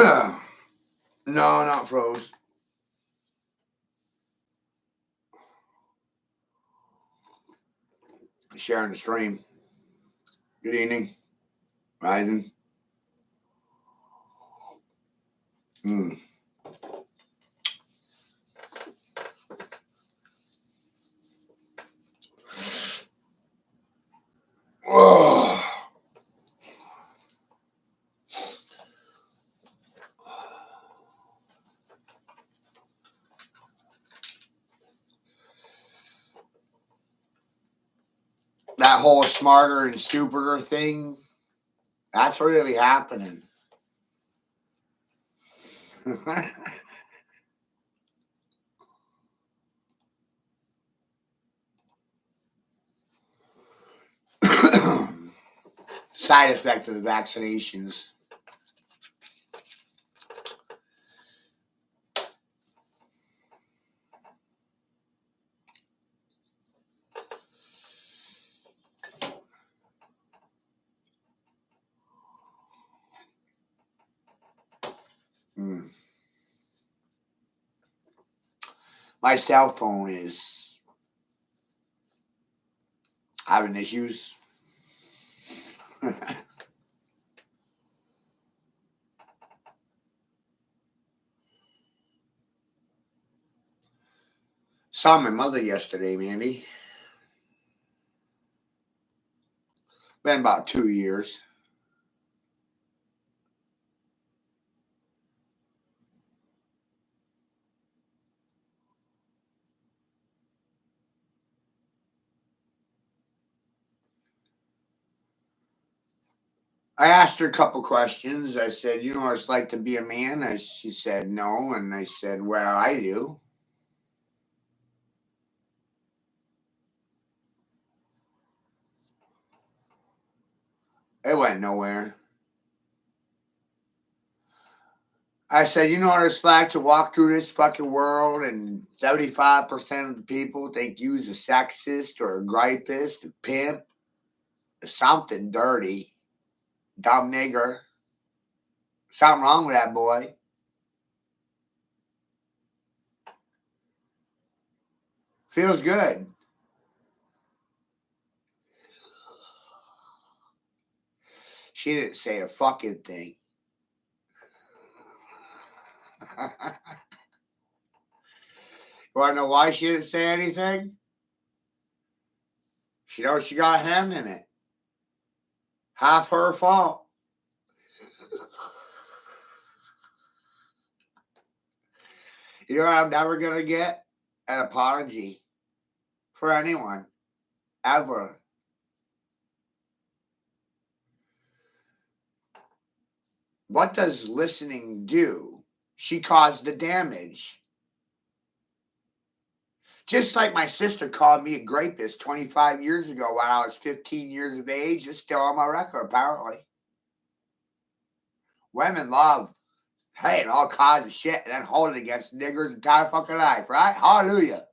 No, not froze. Sharing the stream. Good evening. Rising. Mm. Oh. That whole smarter and stupider thing, that's really happening. Side effect of the vaccinations. Mm. My cell phone is having issues. Saw my mother yesterday, Mandy. Been about 2 years. I asked her a couple questions. I said, "You know what it's like to be a man?" She said, "No." And I said, "Well, I do." It went nowhere. I said, "You know what it's like to walk through this fucking world and 75% of the people think you's a sexist or a gripist, a pimp, or something dirty, dumb nigger. Something wrong with that boy." Feels good. She didn't say a fucking thing. You want to know why she didn't say anything? She knows she got a hand in it. Half her fault. You know, I'm never going to get an apology for anyone, ever. What does listening do? She caused the damage. Just like my sister called me a grapist 25 years ago when I was 15 years of age. It's still on my record, apparently. Women love saying all kinds of shit and then hold it against niggers entire fucking life, right? Hallelujah.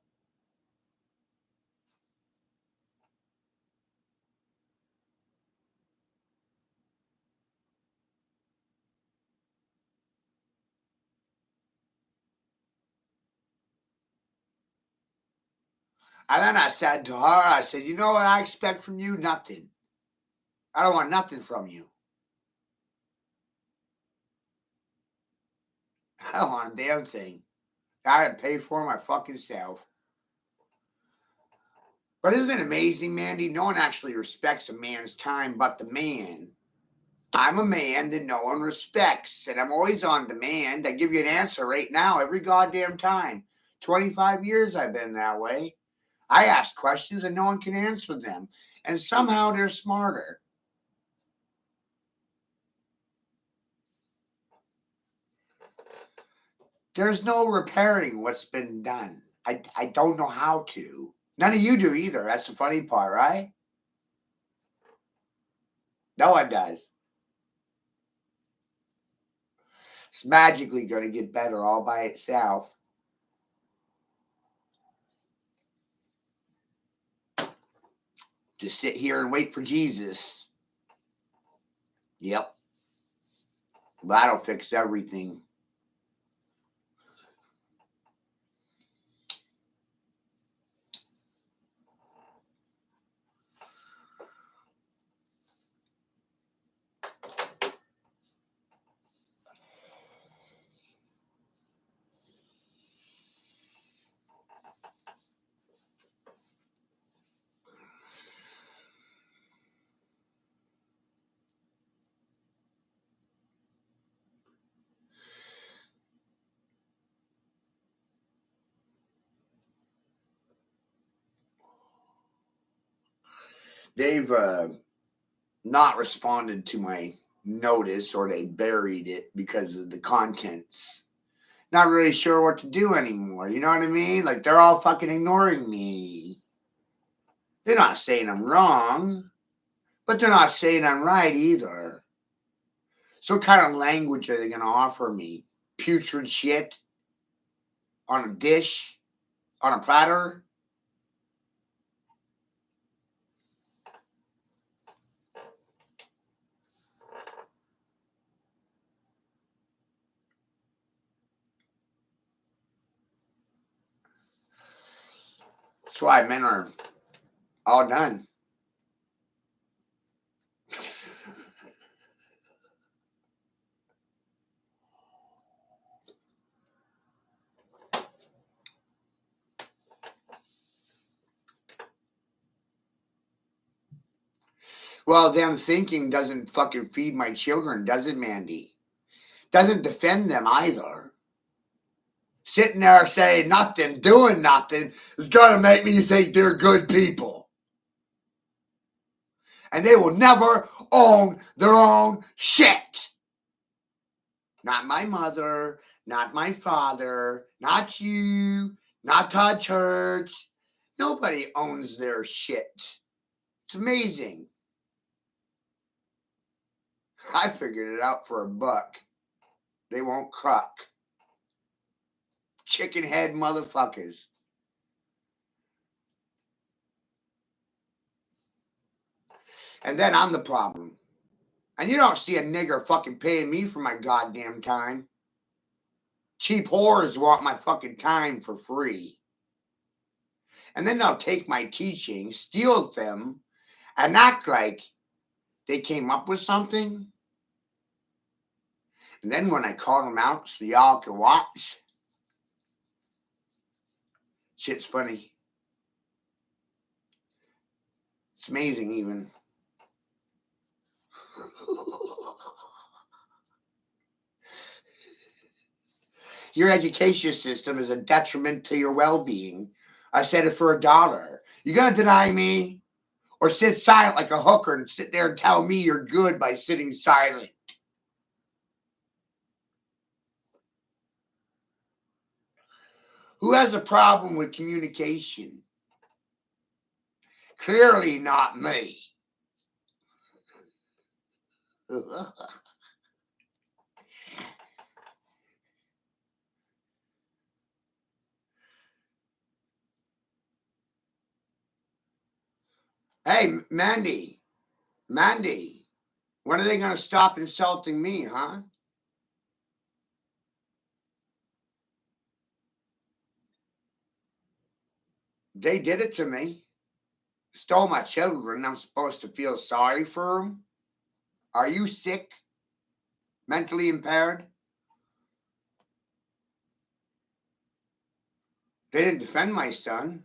And then I said to her, I said, "You know what I expect from you? Nothing. I don't want nothing from you. I don't want a damn thing. I had to pay for my fucking self." But isn't it amazing, Mandy? No one actually respects a man's time but the man. I'm a man that no one respects, and I'm always on demand. I give you an answer right now every goddamn time. 25 years I've been that way. I ask questions and no one can answer them. And somehow they're smarter. There's no repairing what's been done. I don't know how to. None of you do either. That's the funny part, right? No one does. It's magically going to get better all by itself. Just sit here and wait for Jesus. Yep. That'll fix everything. They've not responded to my notice, or they buried it because of the contents. Not really sure what to do anymore. You know what I mean? Like, they're all fucking ignoring me. They're not saying I'm wrong, but they're not saying I'm right either. So what kind of language are they going to offer me? Putrid shit on a dish, on a platter? That's why men are all done. Well, them thinking doesn't fucking feed my children, does it, Mandy? Doesn't defend them either. Sitting there saying nothing, doing nothing, is going to make me think they're good people. And they will never own their own shit. Not my mother, not my father, not you, not Todd Church. Nobody owns their shit. It's amazing. I figured it out for $1. They won't crack. Chicken head motherfuckers. And then I'm the problem. And you don't see a nigger fucking paying me for my goddamn time. Cheap whores want my fucking time for free. And then they'll take my teachings, steal them, and act like they came up with something. And then when I call them out so y'all can watch, shit's funny. It's amazing even. Your education system is a detriment to your well-being. I said it for $1. You gonna deny me? Or sit silent like a hooker and sit there and tell me you're good by sitting silent? Who has a problem with communication? Clearly not me. Hey, Mandy, when are they going to stop insulting me, huh? They did it to me. Stole my children. I'm supposed to feel sorry for them? Are you sick? Mentally impaired? They didn't defend my son.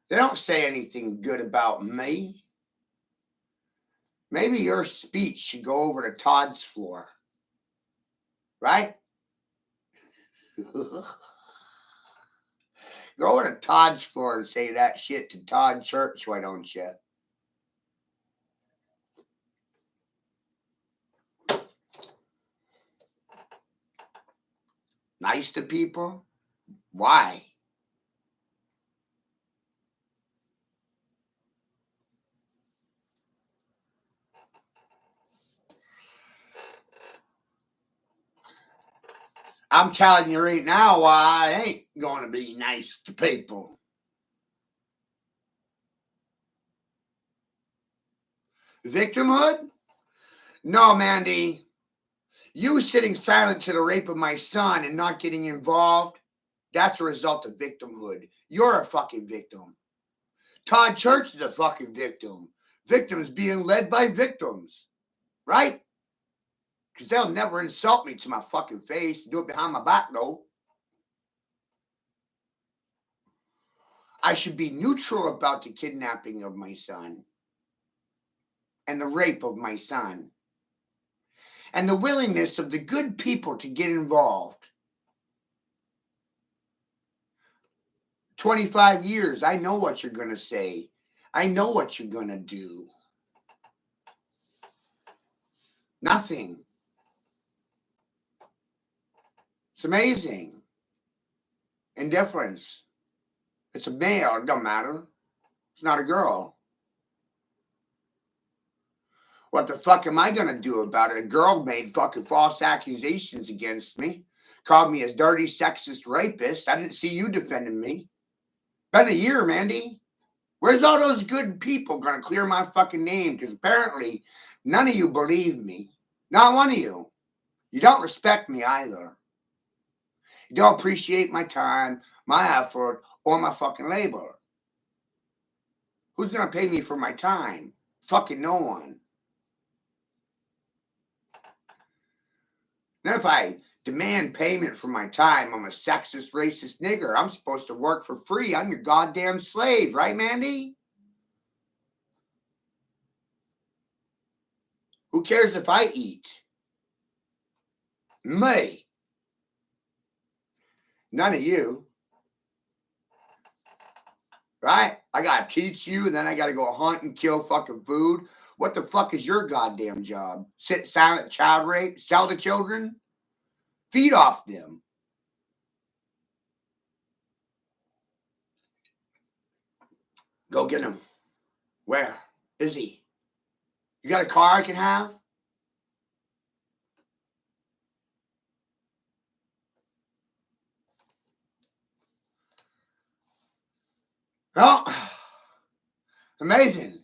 They don't say anything good about me. Maybe your speech should go over to Todd's floor. Right? Go to Todd's floor and say that shit to Todd Church, why don't you? Nice to people? Why? I'm telling you right now why I ain't going to be nice to people. Victimhood? No, Mandy. You sitting silent to the rape of my son and not getting involved, that's a result of victimhood. You're a fucking victim. Todd Church is a fucking victim. Victims being led by victims, right? Because they'll never insult me to my fucking face. Do it behind my back, though. I should be neutral about the kidnapping of my son and the rape of my son and the willingness of the good people to get involved. 25 years, I know what you're going to say. I know what you're going to do. Nothing. It's amazing. Indifference. It's a male, it don't matter. It's not a girl. What the fuck am I gonna do about it? A girl made fucking false accusations against me. Called me a dirty, sexist rapist. I didn't see you defending me. Been a year, Mandy. Where's all those good people gonna clear my fucking name? Because apparently none of you believe me. Not one of you. You don't respect me either. You don't appreciate my time, my effort, or my fucking labor. Who's gonna pay me for my time? Fucking no one. Now if I demand payment for my time, I'm a sexist, racist nigger. I'm supposed to work for free. I'm your goddamn slave, right, Mandy? Who cares if I eat? Me. None of you. Right? I gotta teach you, and then I gotta go hunt and kill fucking food. What the fuck is your goddamn job? Sit silent, child rape, sell the children? Feed off them. Go get him. Where is he? You got a car I can have? Oh, amazing.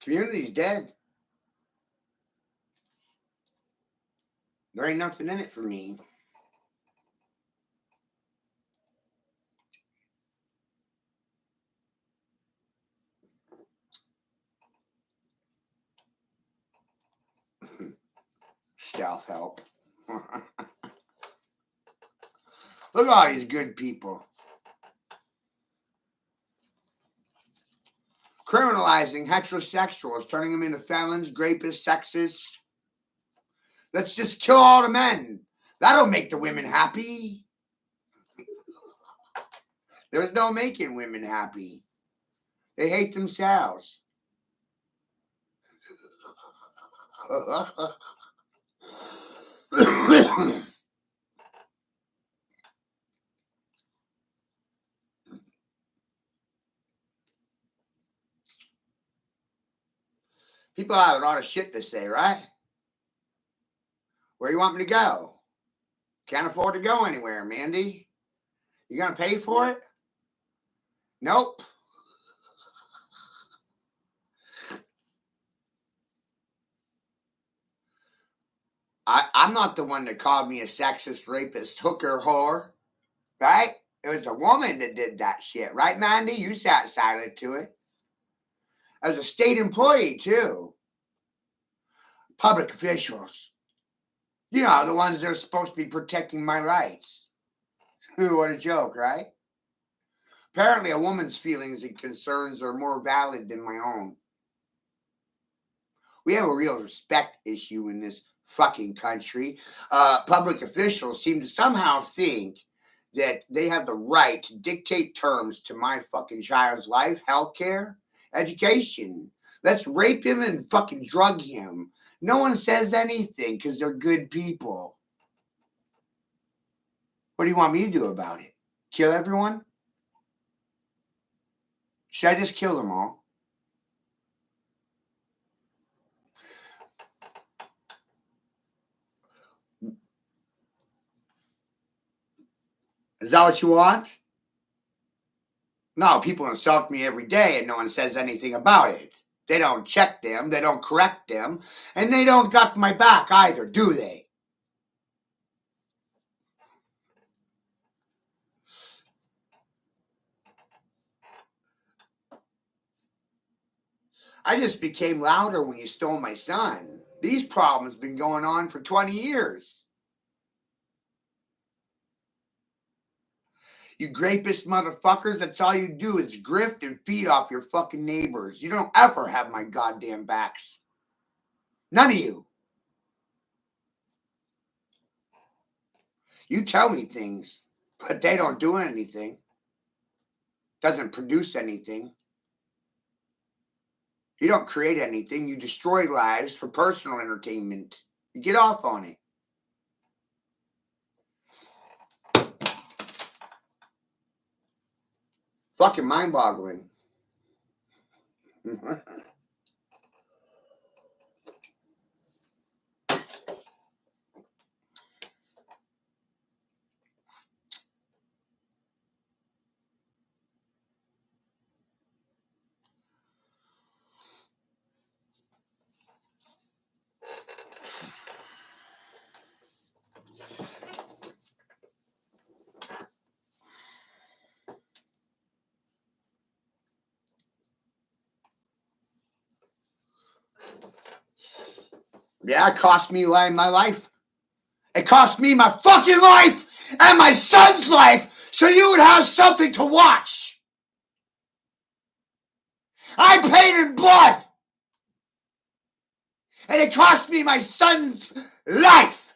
Community's dead. There ain't nothing in it for me. Self-help. Look at all these good people. Criminalizing heterosexuals, turning them into felons, rapists, sexists. Let's just kill all the men. That'll make the women happy. There's no making women happy. They hate themselves. People have a lot of shit to say, right? Where you want me to go? Can't afford to go anywhere, Mandy. You gonna pay for it? Nope. I'm not the one that called me a sexist, rapist, hooker, whore, right? It was a woman that did that shit, right, Mandy? You sat silent to it. I was a state employee, too. Public officials. You know, the ones that are supposed to be protecting my rights. What a joke, right? Apparently, a woman's feelings and concerns are more valid than my own. We have a real respect issue in this fucking country. Public officials seem to somehow think that they have the right to dictate terms to my fucking child's life, healthcare, education. Let's rape him and fucking drug him. No one says anything because they're good people. What do you want me to do about it? Kill everyone? Should I just kill them all? Is that what you want? No, people insult me every day and no one says anything about it. They don't check them, they don't correct them, and they don't got my back either, do they? I just became louder when you stole my son. These problems been going on for 20 years. You grapist motherfuckers, that's all you do is grift and feed off your fucking neighbors. You don't ever have my goddamn backs. None of you. You tell me things, but they don't do anything. Doesn't produce anything. You don't create anything. You destroy lives for personal entertainment. You get off on it. Fucking mind-boggling. Yeah, it cost me my life. It cost me my fucking life and my son's life so you would have something to watch. I paid in blood. And it cost me my son's life.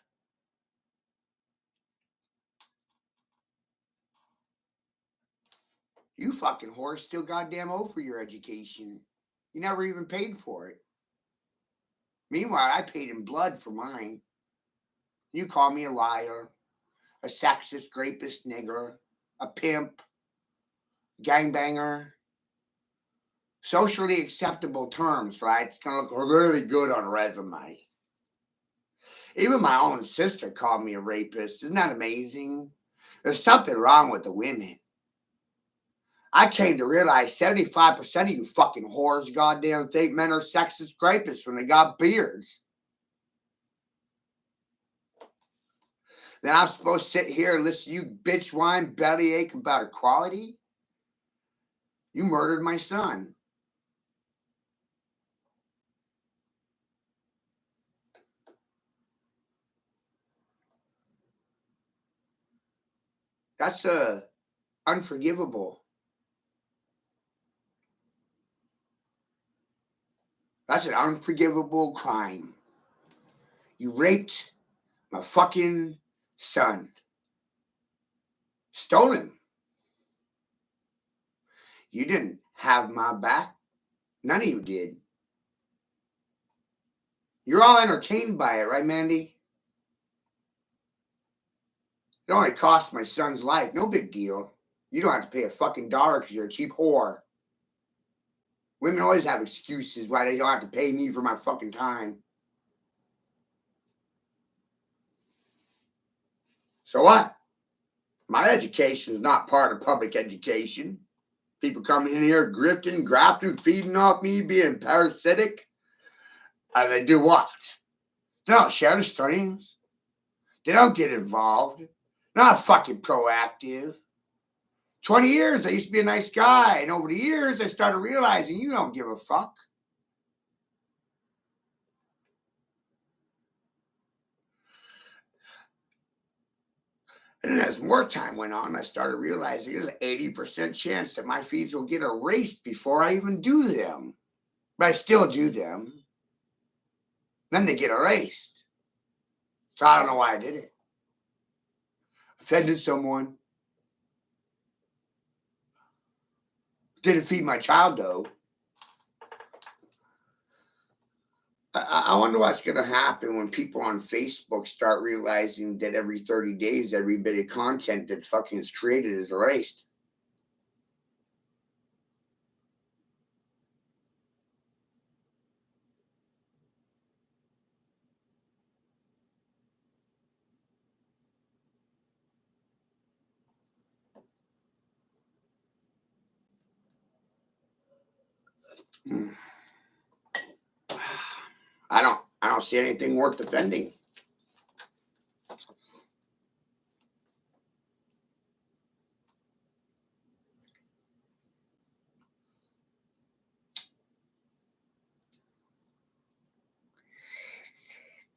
You fucking whore still goddamn owe for your education. You never even paid for it. Meanwhile, I paid in blood for mine. You call me a liar, a sexist, rapist, nigger, a pimp, gangbanger. Socially acceptable terms, right? It's going to look really good on a resume. Even my own sister called me a rapist. Isn't that amazing? There's something wrong with the women. I came to realize 75% of you fucking whores goddamn think men are sexist rapists when they got beards. Then I'm supposed to sit here and listen to you bitch whine bellyache about equality? You murdered my son. That's unforgivable. That's an unforgivable crime. You raped my fucking son. Stole him. You didn't have my back. None of you did. You're all entertained by it, right, Mandy? It only cost my son's life. No big deal. You don't have to pay a fucking dollar because you're a cheap whore. Women always have excuses why they don't have to pay me for my fucking time. So what? My education is not part of public education. People coming in here grifting, grafting, feeding off me, being parasitic. And they do what? They don't share the streams. They don't get involved. Not fucking proactive. 20 years, I used to be a nice guy. And over the years, I started realizing you don't give a fuck. And then as more time went on, I started realizing there's an 80% chance that my feeds will get erased before I even do them. But I still do them. Then they get erased. So I don't know why I did it. Offended someone. Didn't feed my child, though. I wonder what's going to happen when people on Facebook start realizing that every 30 days, every bit of content that fucking is created is erased. I don't see anything worth defending.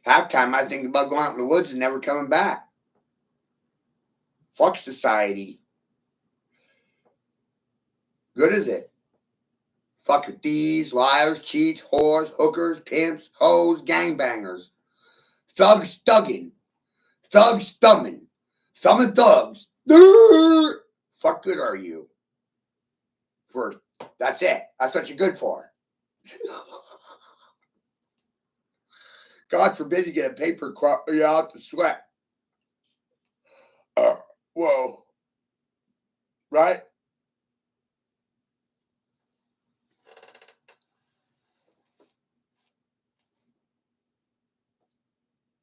Half time I think about going out in the woods and never coming back. Fuck society. Good is it? Fucking thieves, liars, cheats, whores, hookers, pimps, hoes, gangbangers. Thugs thugging. Thugs thumbing. Thumbing thugs. Fuck good are you? That's it. That's what you're good for. God forbid you get a paper crop you out to sweat. Whoa. Right?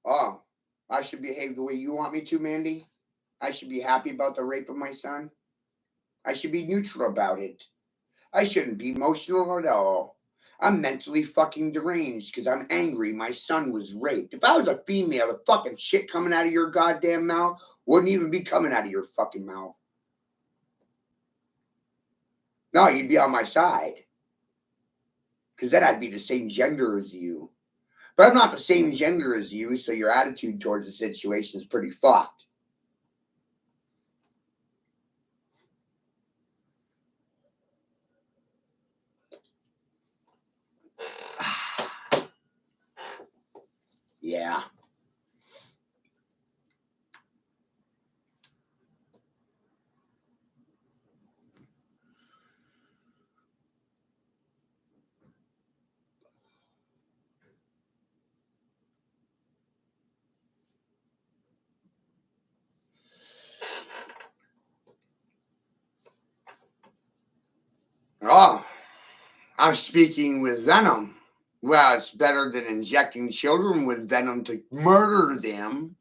Oh, I should behave the way you want me to, Mandy. I should be happy about the rape of my son. I should be neutral about it. I shouldn't be emotional at all. I'm mentally fucking deranged because I'm angry my son was raped. If I was a female, the fucking shit coming out of your goddamn mouth wouldn't even be coming out of your fucking mouth. No, you'd be on my side. Because then I'd be the same gender as you. But I'm not the same gender as you, so your attitude towards the situation is pretty fucked. Yeah. Oh, I'm speaking with venom. Well, it's better than injecting children with venom to murder them.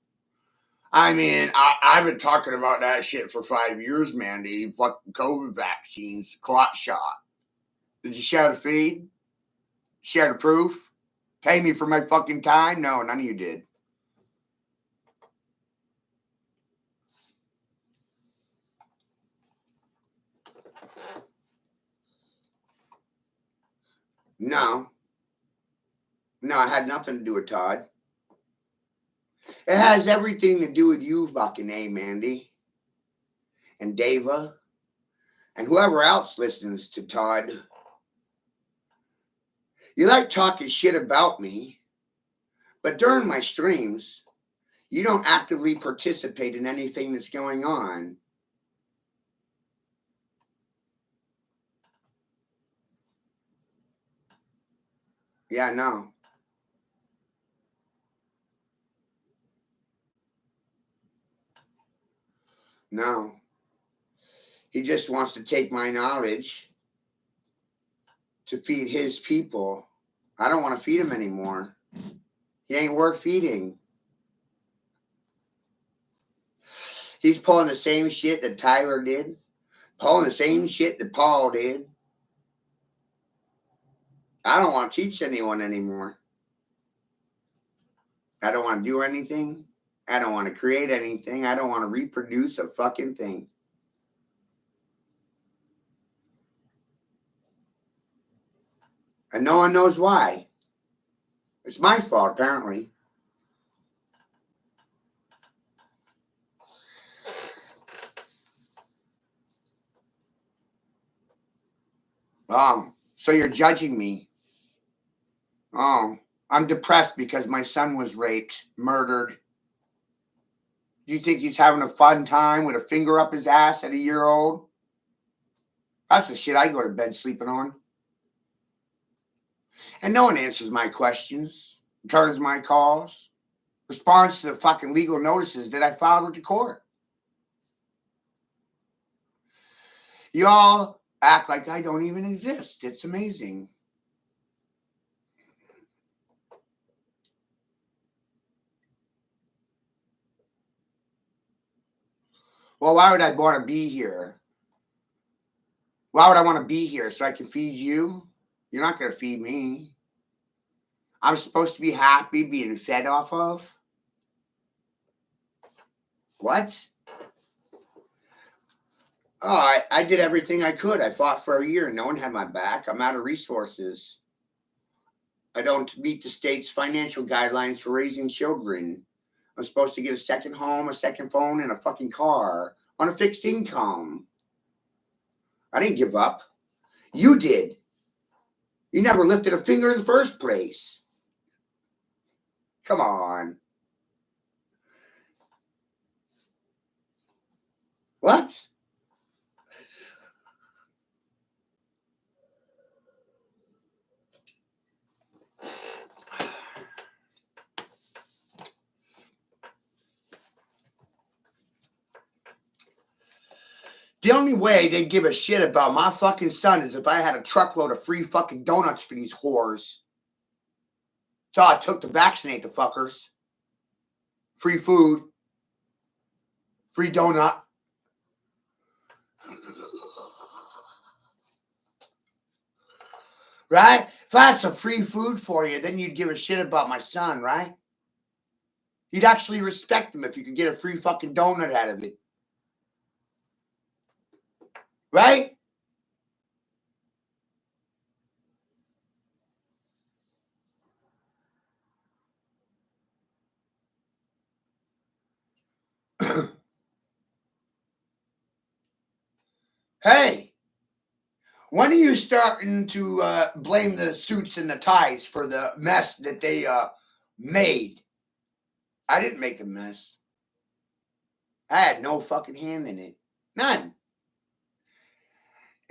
I mean, I've been talking about that shit for 5 years, Mandy. Fucking COVID vaccines, clot shot. Did you share the feed? Share the proof? Pay me for my fucking time? No, none of you did. No. No, it had nothing to do with Todd. It has everything to do with you, fucking A, Mandy. And Dava. And whoever else listens to Todd. You like talking shit about me, but during my streams, you don't actively participate in anything that's going on. Yeah, no. No. He just wants to take my knowledge to feed his people. I don't want to feed him anymore. He ain't worth feeding. He's pulling the same shit that Tyler did, pulling the same shit that Paul did. I don't want to teach anyone anymore. I don't want to do anything. I don't want to create anything. I don't want to reproduce a fucking thing. And no one knows why. It's my fault, apparently. Oh, so you're judging me. Oh, I'm depressed because my son was raped, murdered. Do you think he's having a fun time with a finger up his ass at a year old? That's the shit I go to bed sleeping on. And no one answers my questions, returns my calls, responds to the fucking legal notices that I filed with the court. You all act like I don't even exist. It's amazing. Well, why would I want to be here? Why would I want to be here so I can feed you? You're not going to feed me. I'm supposed to be happy being fed off of? What? Oh, I did everything I could. I fought for a year. No one had my back. I'm out of resources. I don't meet the state's financial guidelines for raising children. I'm supposed to get a second home, a second phone, and a fucking car on a fixed income. I didn't give up. You did. You never lifted a finger in the first place. Come on. What? The only way they'd give a shit about my fucking son is if I had a truckload of free fucking donuts for these whores. That's all it took to vaccinate the fuckers. Free food. Free donut. Right? If I had some free food for you, then you'd give a shit about my son, right? You'd actually respect him if you could get a free fucking donut out of it. Right? Hey, when are you starting to blame the suits and the ties for the mess that they made? I didn't make a mess. I had no fucking hand in it. None.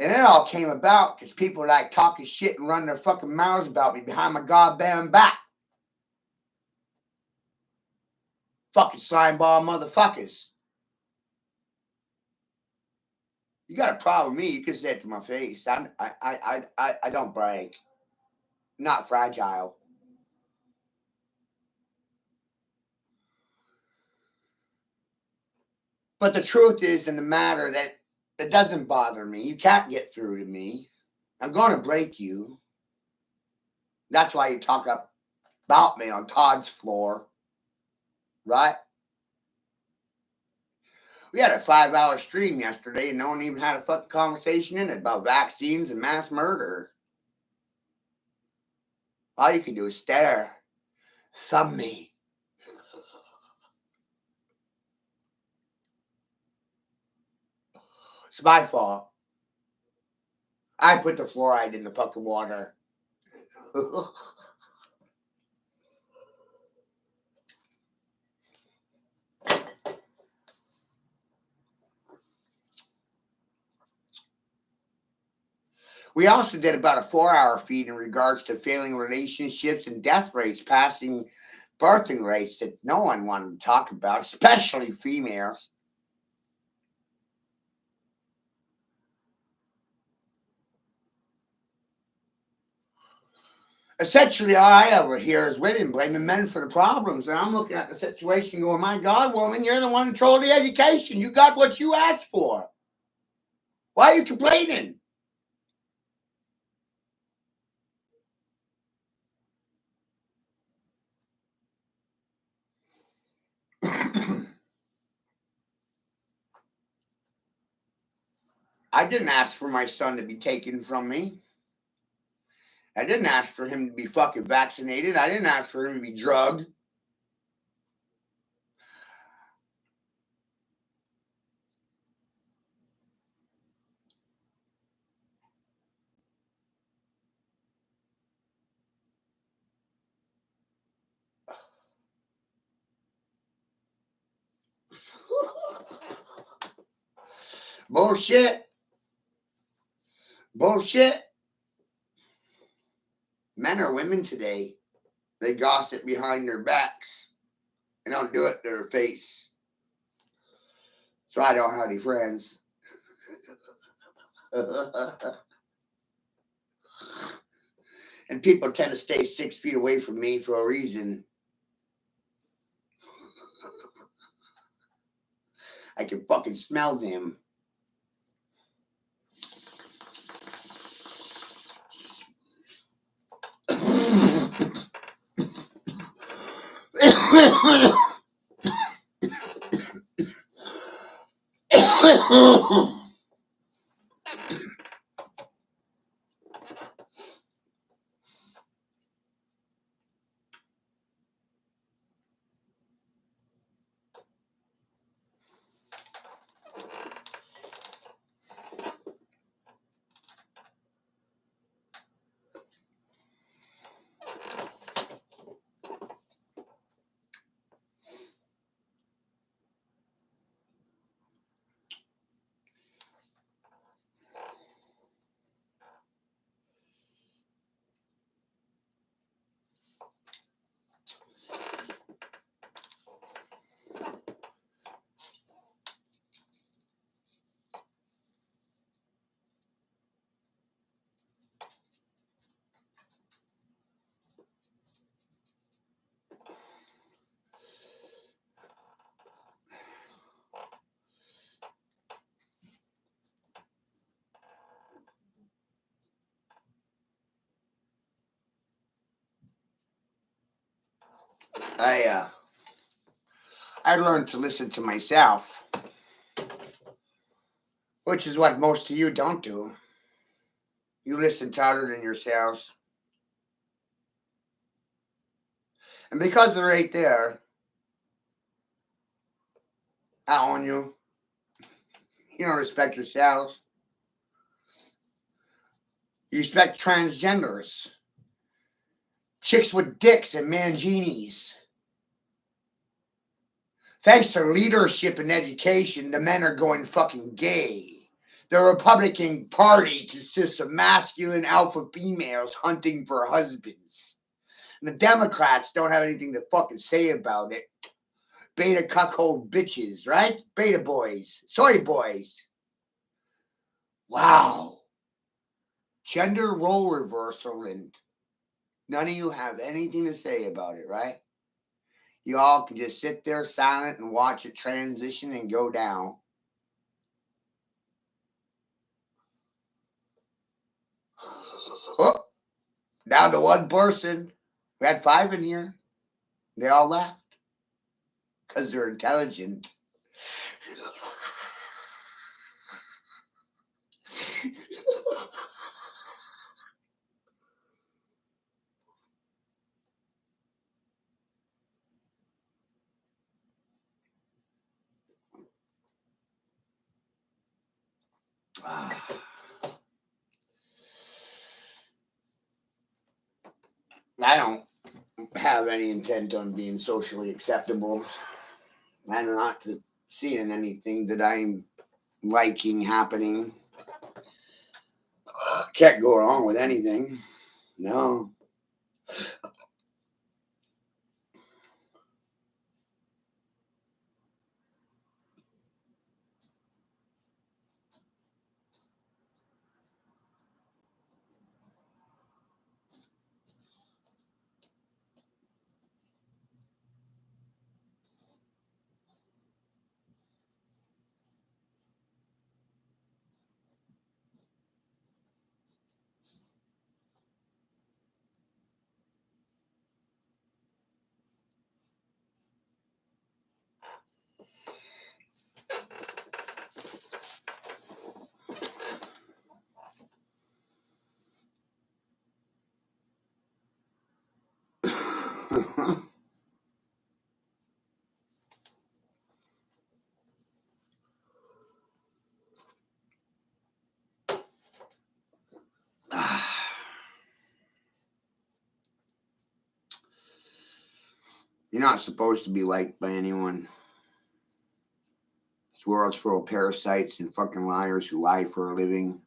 And it all came about because people like talking shit and running their fucking mouths about me behind my goddamn back. Fucking slimeball motherfuckers. You got a problem with me, you can say it to my face. I don't break. Not fragile. But the truth is in the matter that it doesn't bother me. You can't get through to me. I'm going to break you. That's why you talk about me on Todd's floor. Right? We had a 5-hour stream yesterday and no one even had a fucking conversation in it about vaccines and mass murder. All you can do is stare. Thumb me. It's my fault. I put the fluoride in the fucking water. We also did about a 4-hour feed in regards to failing relationships and death rates, passing birthing rates that no one wanted to talk about, especially females. Essentially, all I ever hear is women blaming men for the problems. And I'm looking at the situation going, my God, woman, you're the one who controlled the education. You got what you asked for. Why are you complaining? I didn't ask for my son to be taken from me. I didn't ask for him to be fucking vaccinated. I didn't ask for him to be drugged. Bullshit. Bullshit. Men or women today, they gossip behind their backs. They don't do it to their face. So I don't have any friends. And people tend to stay 6 feet away from me for a reason. I can fucking smell them. I learned to listen to myself, which is what most of you don't do. You listen to other than yourselves. And because they're right there, I own you. You don't respect yourselves. You respect transgenders, chicks with dicks and manginis. Thanks to leadership and education, the men are going fucking gay. The Republican Party consists of masculine alpha females hunting for husbands. And the Democrats don't have anything to fucking say about it. Beta cuckold bitches, right? Beta boys, soy boys. Wow. Gender role reversal, and none of you have anything to say about it, right? You all can just sit there silent and watch it transition and go down. Oh, down to one person. We had 5 in here. They all left because they're intelligent. I don't have any intent on being socially acceptable. I'm not seeing anything that I'm liking happening. Can't go wrong with anything. No. You're not supposed to be liked by anyone. This world's full of parasites and fucking liars who lie for a living.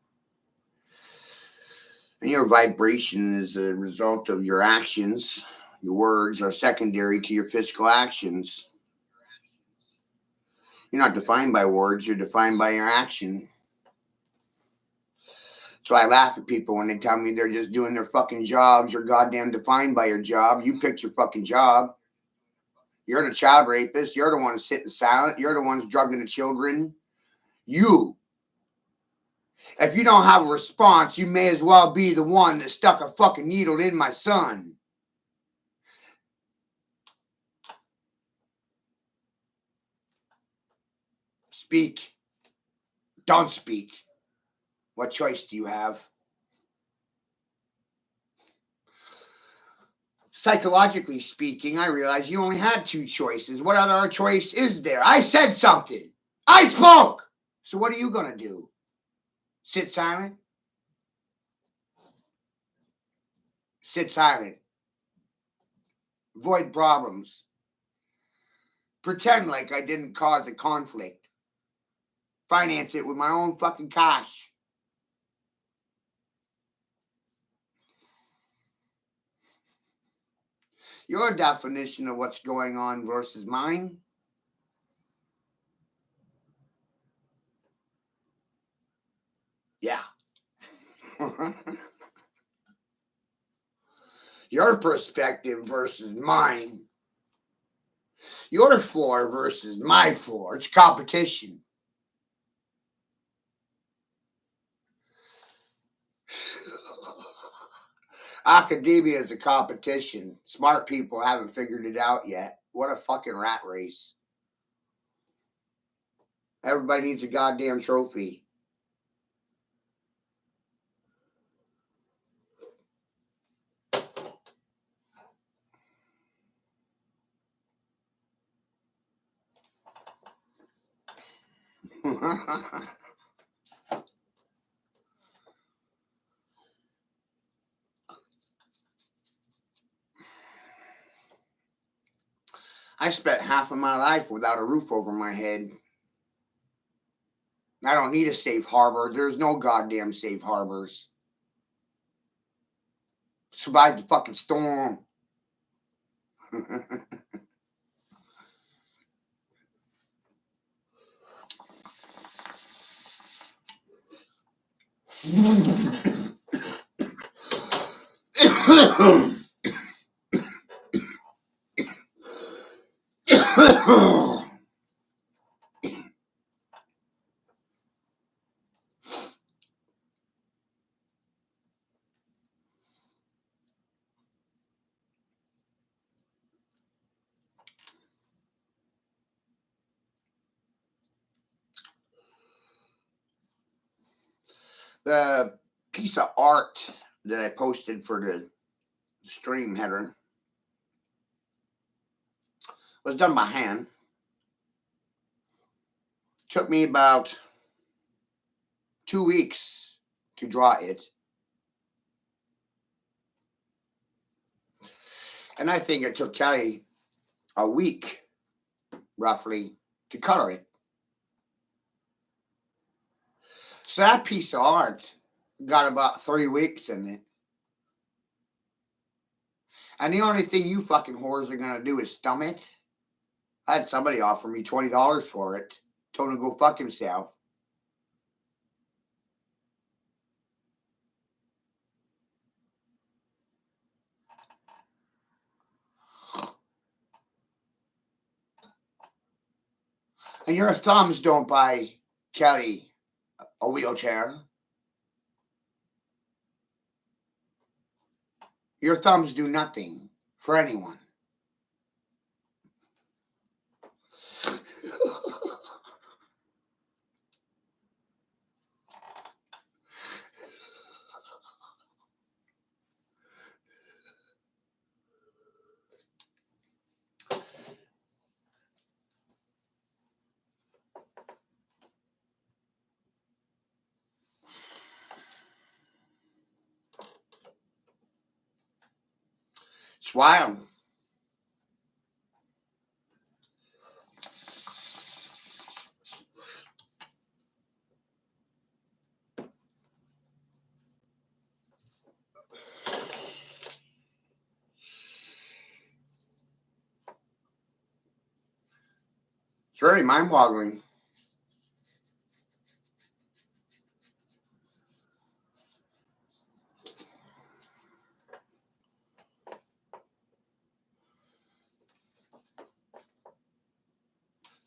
And your vibration is a result of your actions. Your words are secondary to your physical actions. You're not defined by words, you're defined by your action. So I laugh at people when they tell me they're just doing their fucking jobs. You're goddamn defined by your job. You picked your fucking job. You're the child rapist. You're the one sitting silent. You're the ones drugging the children. You. If you don't have a response, you may as well be the one that stuck a fucking needle in my son. Speak. Don't speak. What choice do you have? Psychologically speaking, I realized you only had two choices. What other choice is there? I said something. I spoke. So what are you going to do? Sit silent? Sit silent. Avoid problems. Pretend like I didn't cause a conflict. Finance it with my own fucking cash. Your definition of what's going on versus mine. Yeah. Your perspective versus mine. Your floor versus my floor. It's competition. Academia is a competition. Smart people haven't figured it out yet. What a fucking rat race. Everybody needs a goddamn trophy. I spent half of my life without a roof over my head. I don't need a safe harbor. There's no goddamn safe harbors. Survived the fucking storm. The piece of art that I posted for the stream header was done by hand. Took me about 2 weeks to draw it. And I think it took Kelly a week, roughly, to color it. So that piece of art got about 3 weeks in it. And the only thing you fucking whores are going to do is stum it. I had somebody offer me $20 for it. Told him to go fuck himself. And your thumbs don't buy Kelly a wheelchair. Your thumbs do nothing for anyone. It's wild. It's very mind-boggling.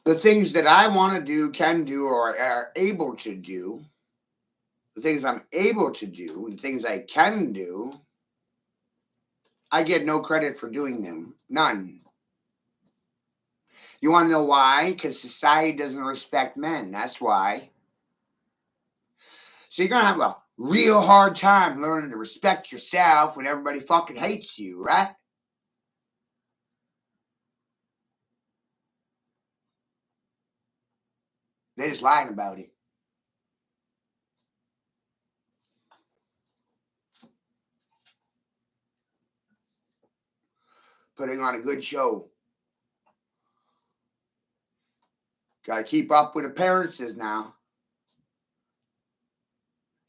The things that I want to do, can do, or are able to do, the things I'm able to do, and things I can do, I get no credit for doing them. None. You want to know why? Because society doesn't respect men. That's why. So you're going to have a real hard time learning to respect yourself when everybody fucking hates you, right? They just lying about it. Putting on a good show. Got to keep up with appearances now.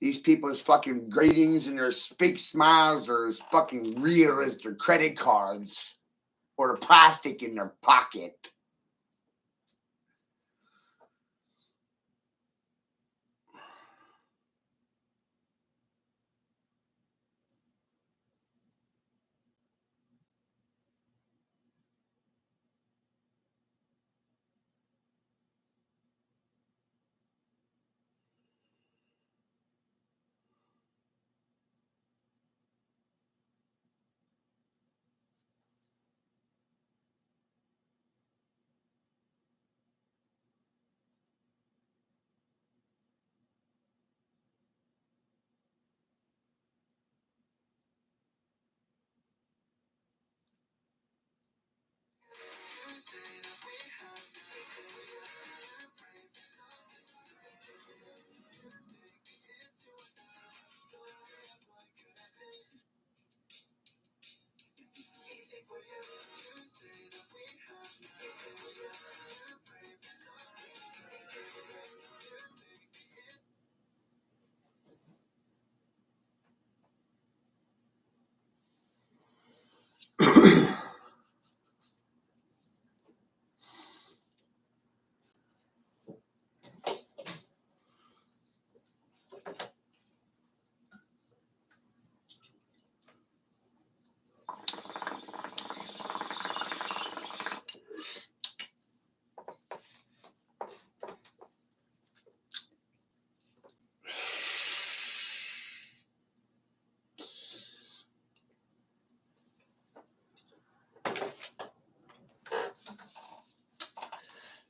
These people's fucking greetings and their fake smiles are as fucking real as their credit cards or the plastic in their pocket.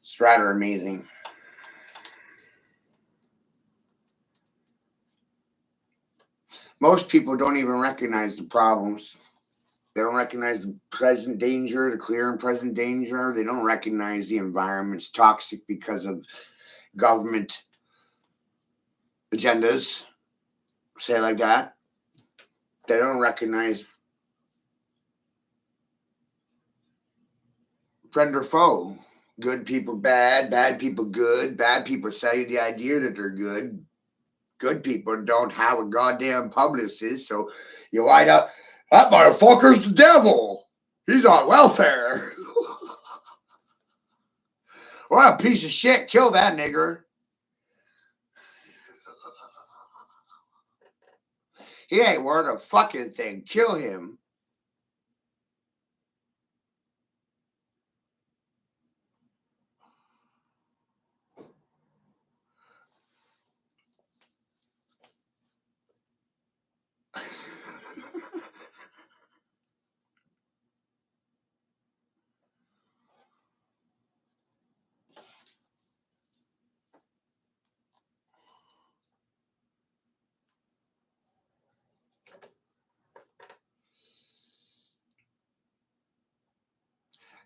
It's rather amazing. Most people don't even recognize the problems. They don't recognize the present danger, the clear and present danger. They don't recognize the environment's toxic because of government agendas. Say it like that. They don't recognize friend or foe. Good people bad, bad people good. Bad people sell you the idea that they're good. Good people don't have a goddamn publicist, so you wind up, that motherfucker's the devil. He's on welfare. What a piece of shit. Kill that nigger. He ain't worth a fucking thing. Kill him.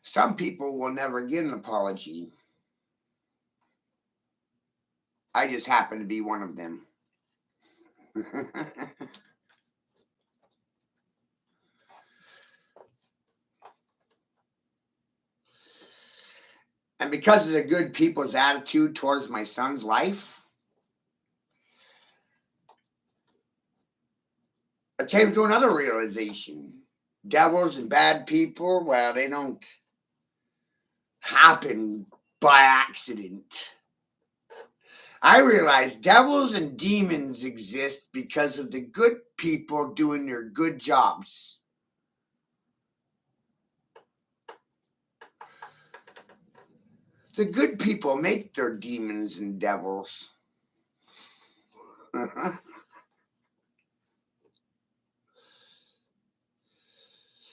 Some people will never get an apology. I just happen to be one of them. And because of the good people's attitude towards my son's life, I came to another realization. Devils and bad people, well, they don't happen by accident. I realized devils and demons exist because of the good people doing their good jobs. The good people make their demons and devils.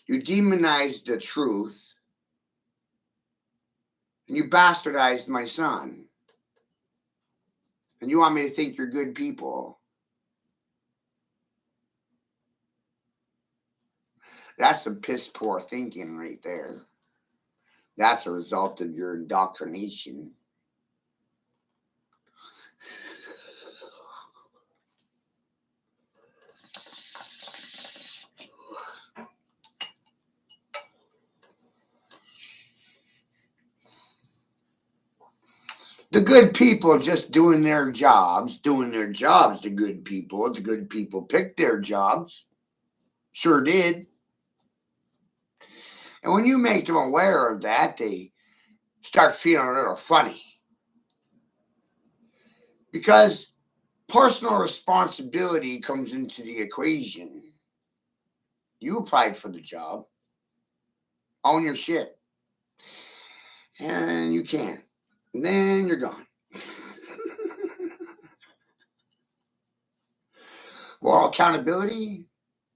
You demonize the truth, And you bastardized my son. And you want me to think you're good people. That's some piss poor thinking right there. That's a result of your indoctrination. The good people just doing their jobs, the good people. The good people picked their jobs. Sure did. And when you make them aware of that, they start feeling a little funny. Because personal responsibility comes into the equation. You applied for the job. Own your shit. And you can't. And then you're gone. Moral accountability,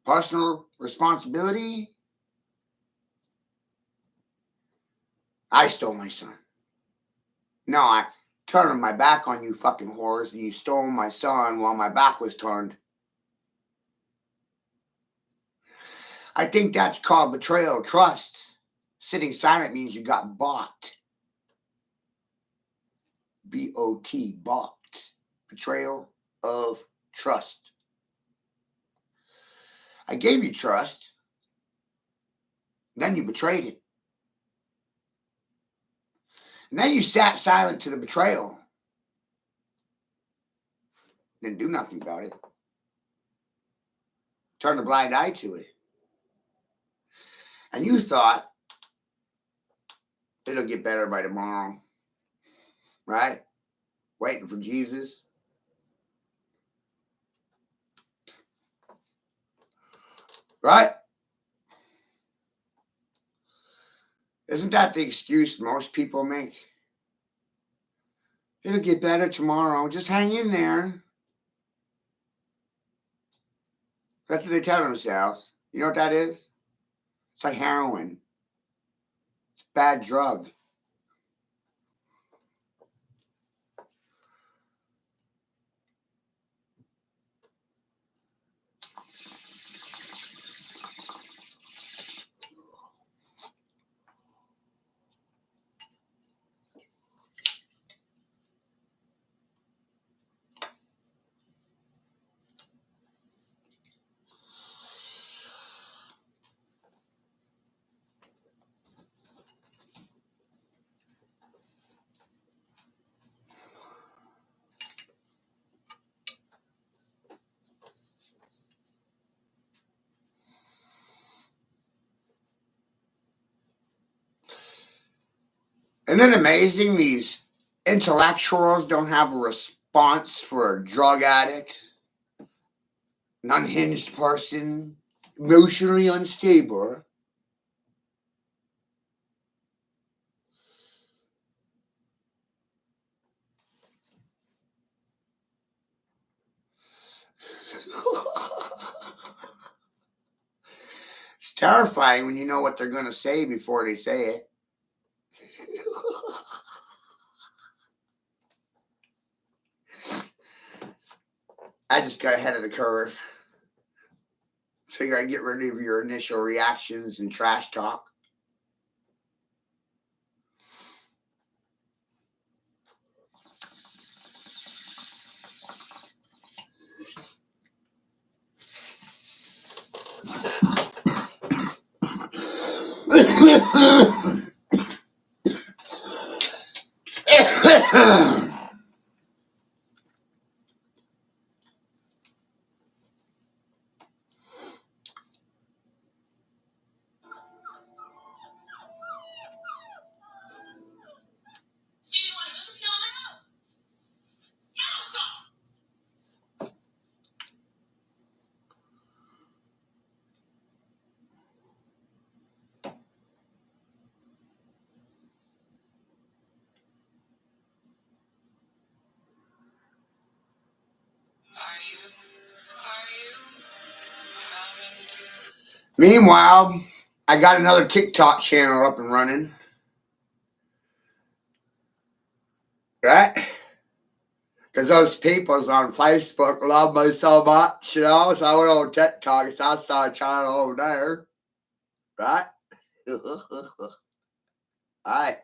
personal responsibility. I stole my son. No, I turned my back on you fucking whores and you stole my son while my back was turned. I think that's called betrayal of trust. Sitting silent means you got bought. B-O-T, bought. Betrayal of trust. I gave you trust. Then you betrayed it. And then you sat silent to the betrayal. Didn't do nothing about it. Turned a blind eye to it. And you thought, it'll get better by tomorrow. Right? Waiting for Jesus. Right? Isn't that the excuse most people make? It'll get better tomorrow. Just hang in there. That's what they tell themselves. You know what that is? It's like heroin. It's a bad drug. Isn't it amazing these intellectuals don't have a response for a drug addict, an unhinged person, emotionally unstable? It's terrifying when you know what they're going to say before they say it. I just got ahead of the curve. Figure I'd get rid of your initial reactions and trash talk. Meanwhile, I got another TikTok channel up and running. Right? Because those peoples on Facebook love me so much, you know. So I went on TikTok, so I started trying over there. Right? I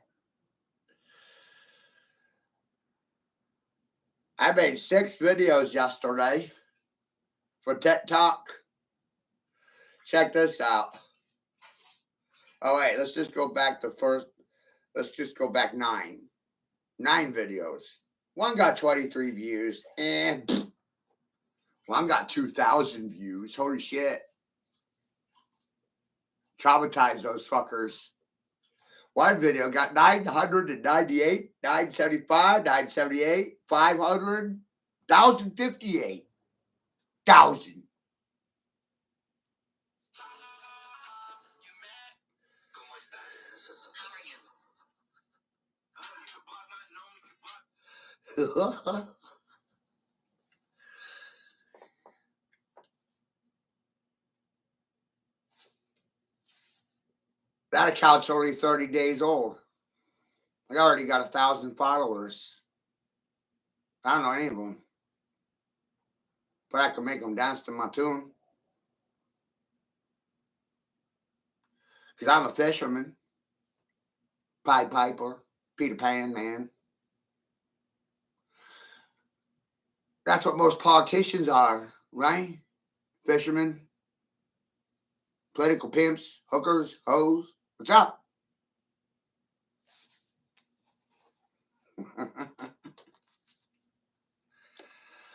I made 6 videos yesterday for TikTok. Check this out. Oh wait, let's just go back to first. Let's just go back 9. 9 videos. One got 23 views, and one got 2,000 views. Holy shit! Traumatized those fuckers. One video got 998, 975, 978, 500, 1,058, 1,000. That account's only 30 days old. I already got 1,000 followers. I don't know any of them, but I can make them dance to my tune. Because I'm a fisherman, Pied Piper, Peter Pan, man. That's what most politicians are, right? Fishermen, political pimps, hookers, hoes. What's up?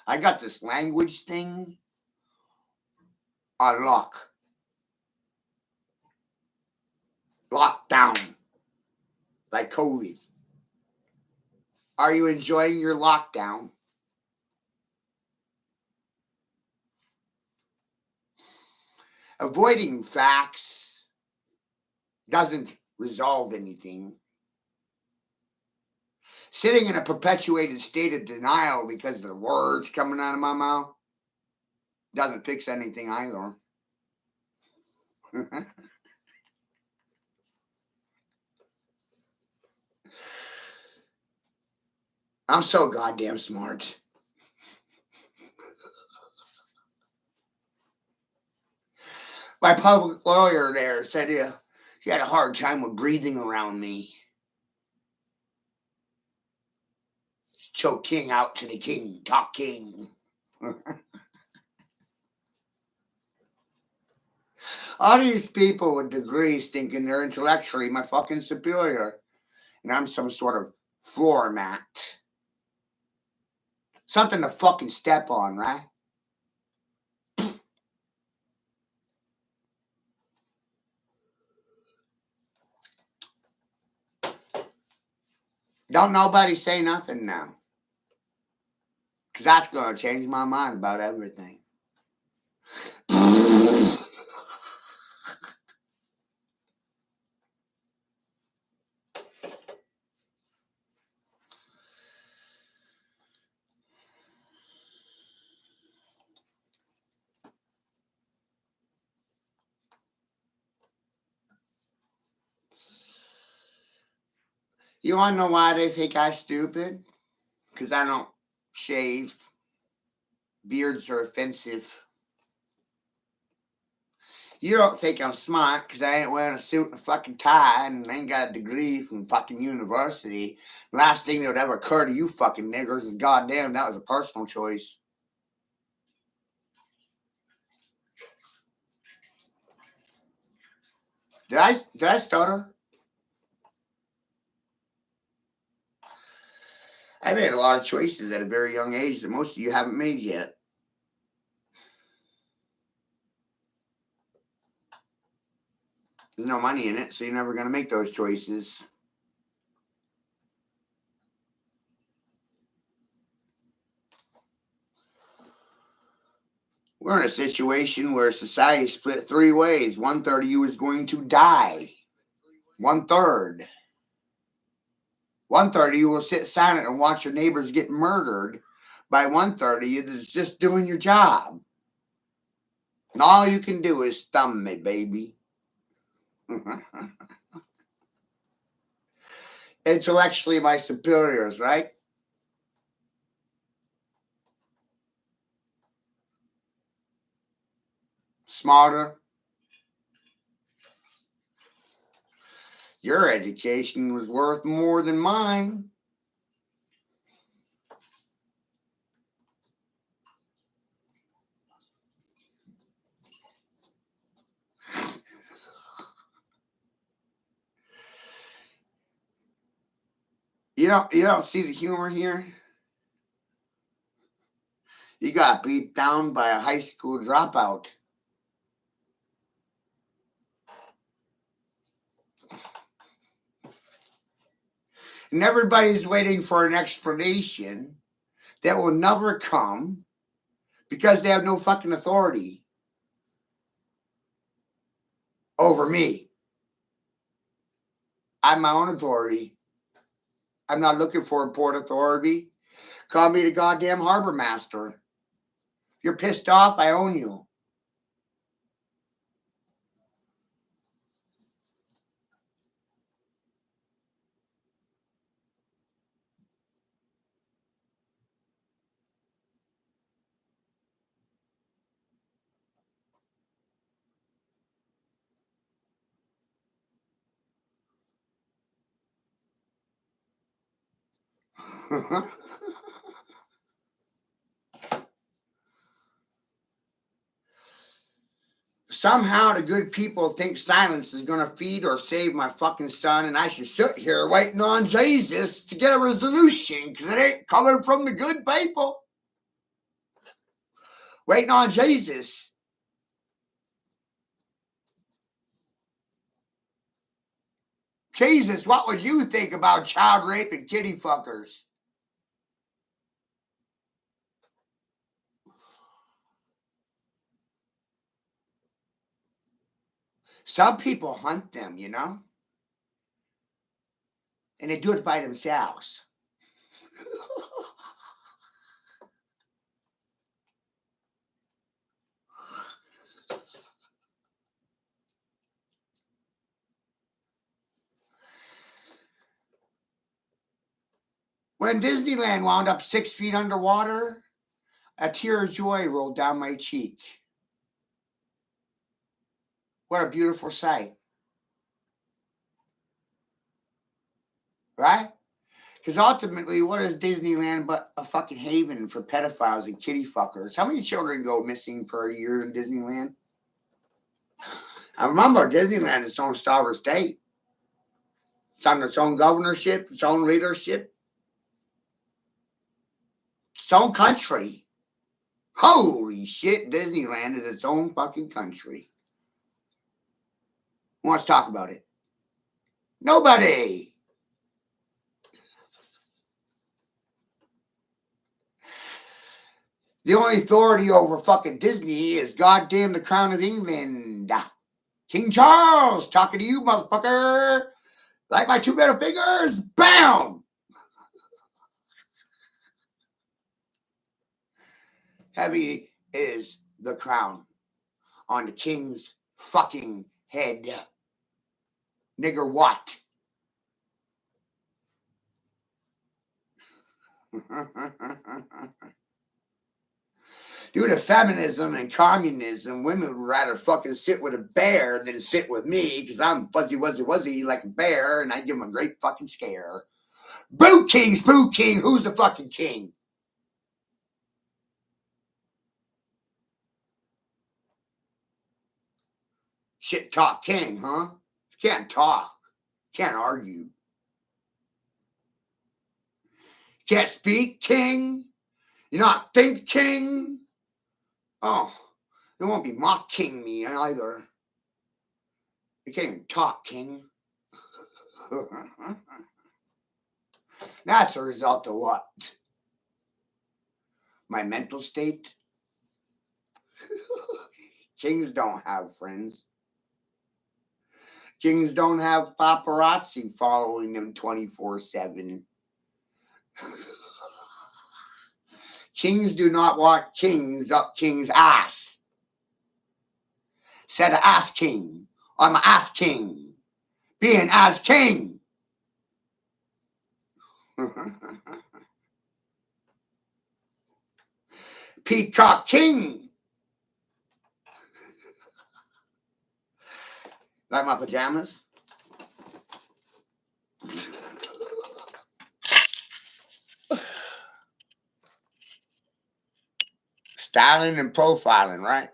I got this language thing on lock. Lockdown. Like COVID. Are you enjoying your lockdown? Avoiding facts doesn't resolve anything. Sitting in a perpetuated state of denial because of the words coming out of my mouth doesn't fix anything either. I'm so goddamn smart. My public lawyer there said he had a hard time with breathing around me. Choke king out to the king, talk king. All these people with degrees thinking they're intellectually my fucking superior, and I'm some sort of floor mat. Something to fucking step on, right? Don't nobody say nothing now. Because that's going to change my mind about everything. You want to know why they think I'm stupid? Because I don't shave. Beards are offensive. You don't think I'm smart because I ain't wearing a suit and a fucking tie and ain't got a degree from fucking university. Last thing that would ever occur to you fucking niggers is goddamn, that was a personal choice. Did I stutter? I made a lot of choices at a very young age that most of you haven't made yet. There's no money in it, so you're never going to make those choices. We're in a situation where society split 3 ways. 1/3 of you is going to die. 1/3. 1/3 of you will sit silent and watch your neighbors get murdered by 1/3 of you that's just doing your job. And all you can do is thumb me, baby. Intellectually, my superiors, right? smarter. Your education was worth more than mine. You don't see the humor here? You got beat down by a high school dropout. And everybody's waiting for an explanation that will never come because they have no fucking authority over me. I'm my own authority. I'm not looking for a port authority. Call me the goddamn harbor master. If you're pissed off, I own you. Somehow the good people think silence is going to feed or save my fucking son, and I should sit here waiting on Jesus to get a resolution because it ain't coming from the good people. Waiting on Jesus. Jesus, what would you think about child rape and kitty fuckers? Some people hunt them, you know? And they do it by themselves. When Disneyland wound up 6 feet underwater, a tear of joy rolled down my cheek. What a beautiful sight. Right? Because ultimately, what is Disneyland but a fucking haven for pedophiles and kitty fuckers? How many children go missing per year in Disneyland? I remember Disneyland is its own sovereign state. It's under its own governorship, its own leadership, its own country. Holy shit, Disneyland is its own fucking country. Who wants to talk about it? Nobody. The only authority over fucking Disney is goddamn the Crown of England. King Charles, talking to you, motherfucker. Like my two middle fingers, bam! Heavy is the crown on the king's fucking head. Nigger what? Due to feminism and communism, women would rather fucking sit with a bear than sit with me because I'm fuzzy wuzzy wuzzy like a bear and I give them a great fucking scare. Boo King, Spoo King, who's the fucking king? Shit talk king, huh? You can't talk. Can't argue. Can't speak king. You not think king. Oh, it won't be mock king me either. You can't even talk king. That's a result of what? My mental state? Kings don't have friends. Kings don't have paparazzi following them 24/7. Kings do not want kings up king's ass. Said ass king. I'm an ass king. Being as king. Peacock king. Like my pajamas? Styling and profiling, right?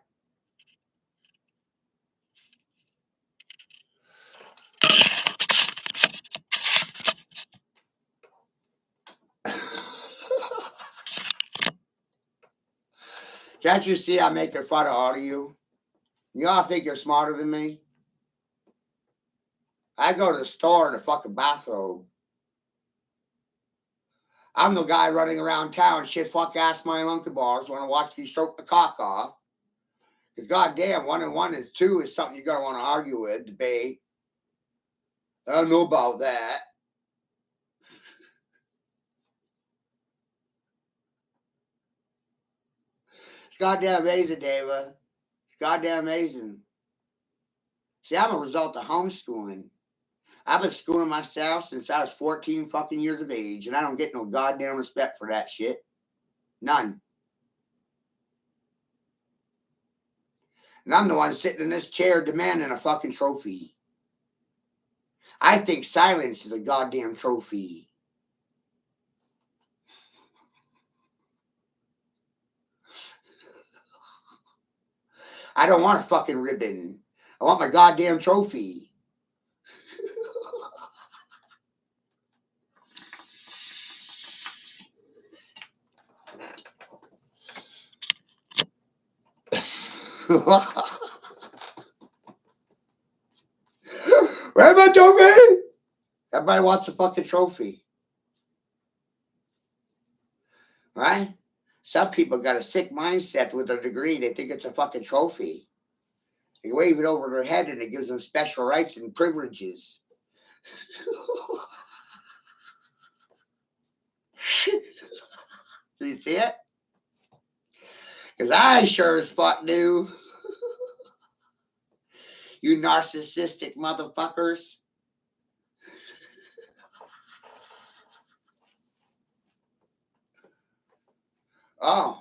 Can't you see I make fun of all of you? You all think you're smarter than me? I go to the store in a fucking bathrobe. I'm the guy running around town, shit, fuck ass my monkey bars when I watch you stroke the cock off. Because goddamn, 1 and 1 is 2 is something you're gonna want to argue with, debate. I don't know about that. It's goddamn amazing, David. It's goddamn amazing. See, I'm a result of homeschooling. I've been schooling myself since I was 14 fucking years of age, and I don't get no goddamn respect for that shit. None. And I'm the one sitting in this chair demanding a fucking trophy. I think silence is a goddamn trophy. I don't want a fucking ribbon. I want my goddamn trophy. Where's my trophy? Everybody wants a fucking trophy. Right? Some people got a sick mindset with a degree. They think it's a fucking trophy. They wave it over their head and it gives them special rights and privileges. Do you see it? Because I sure as fuck do. You narcissistic motherfuckers. Oh,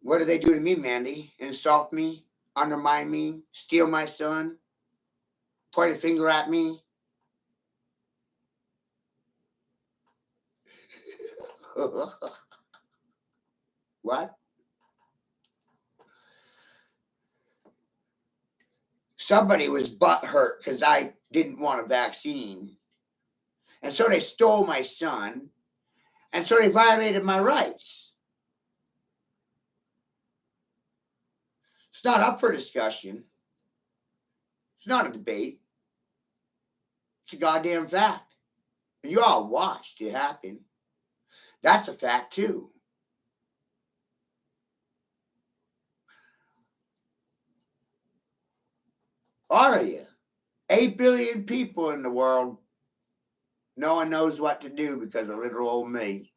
what do they do to me, Mandy? Insult me, undermine me, steal my son, point a finger at me? What? Somebody was butthurt because I didn't want a vaccine. And so they stole my son. And so they violated my rights. It's not up for discussion. It's not a debate. It's a goddamn fact. And you all watched it happen. That's a fact, too. All of you. 8 billion people in the world. No one knows what to do because of little old me.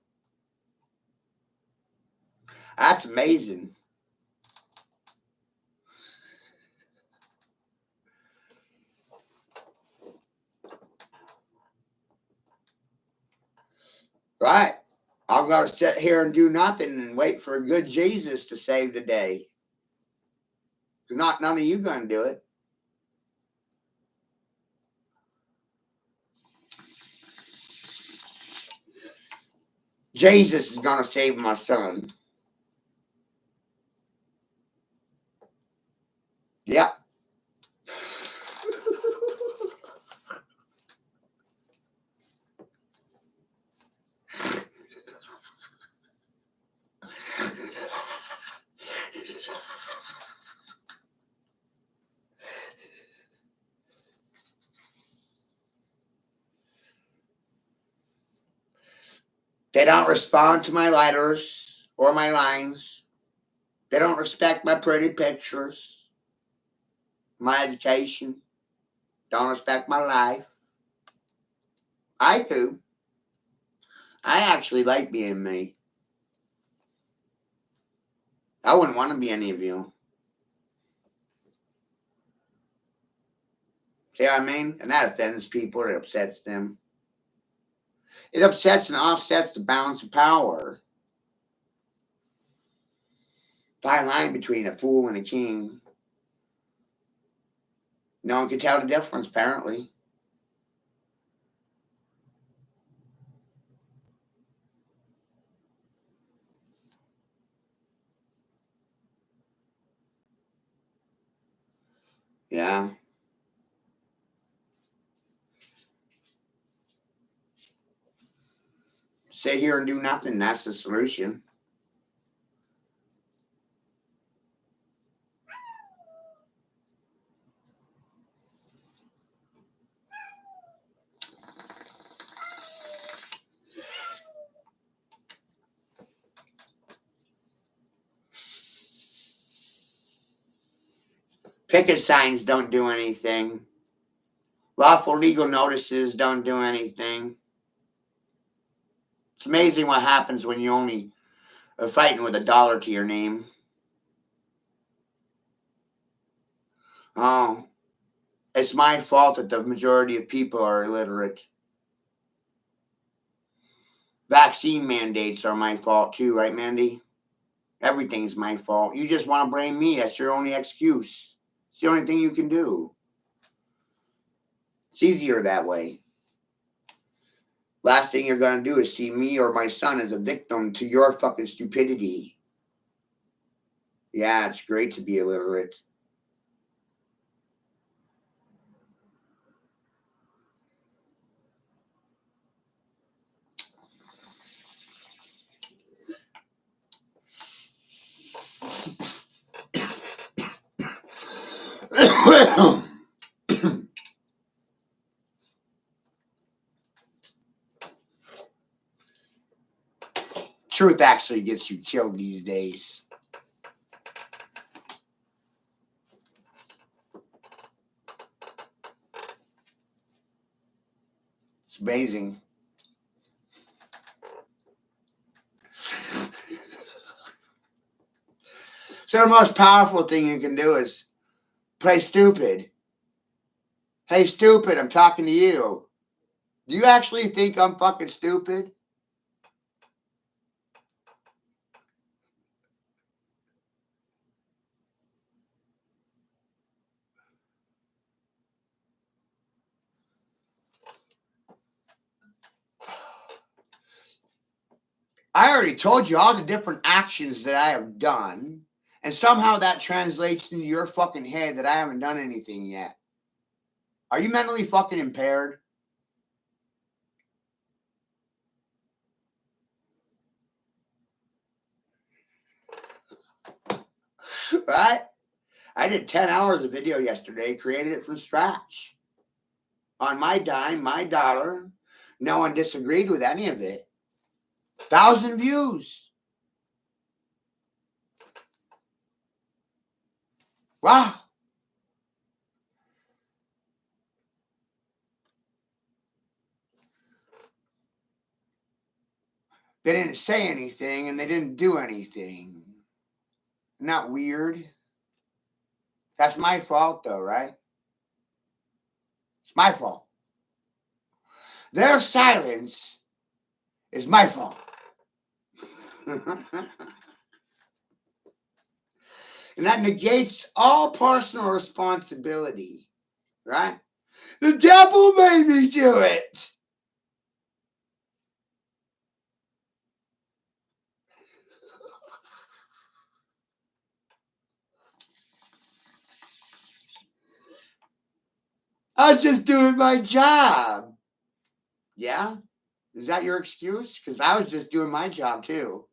That's amazing. Right. I'm going to sit here and do nothing and wait for a good Jesus to save the day. Because none of you going to do it. Jesus is going to save my son. Yep. They don't respond to my letters or my lines. They don't respect my pretty pictures, my education. Don't respect my life. I do. I actually like being me. I wouldn't want to be any of you. See what I mean? And that offends people. It upsets them. It upsets and offsets the balance of power. Fine line between a fool and a king. No one can tell the difference, apparently. Yeah. Sit here and do nothing. That's the solution. Picket signs don't do anything. Lawful legal notices don't do anything. It's amazing what happens when you only are fighting with $1 to your name. Oh, it's my fault that the majority of people are illiterate. Vaccine mandates are my fault too, right, Mandy? Everything's my fault. You just want to blame me. That's your only excuse. It's the only thing you can do. It's easier that way. Last thing you're going to do is see me or my son as a victim to your fucking stupidity. Yeah, it's great to be illiterate. Truth actually gets you killed these days. It's amazing. So the most powerful thing you can do is play stupid. Hey, stupid, I'm talking to you. Do you actually think I'm fucking stupid? I already told you all the different actions that I have done, and somehow that translates into your fucking head that I haven't done anything yet. Are you mentally fucking impaired? Right? I did 10 hours of video yesterday, created it from scratch. On my dime, my dollar. No one disagreed with any of it. 1,000 views. Wow. They didn't say anything and they didn't do anything. Not weird. That's my fault, though, right? It's my fault. Their silence is my fault. And that negates all personal responsibility, right? The devil made me do it. I was just doing my job. Yeah? Is that your excuse? Because I was just doing my job too.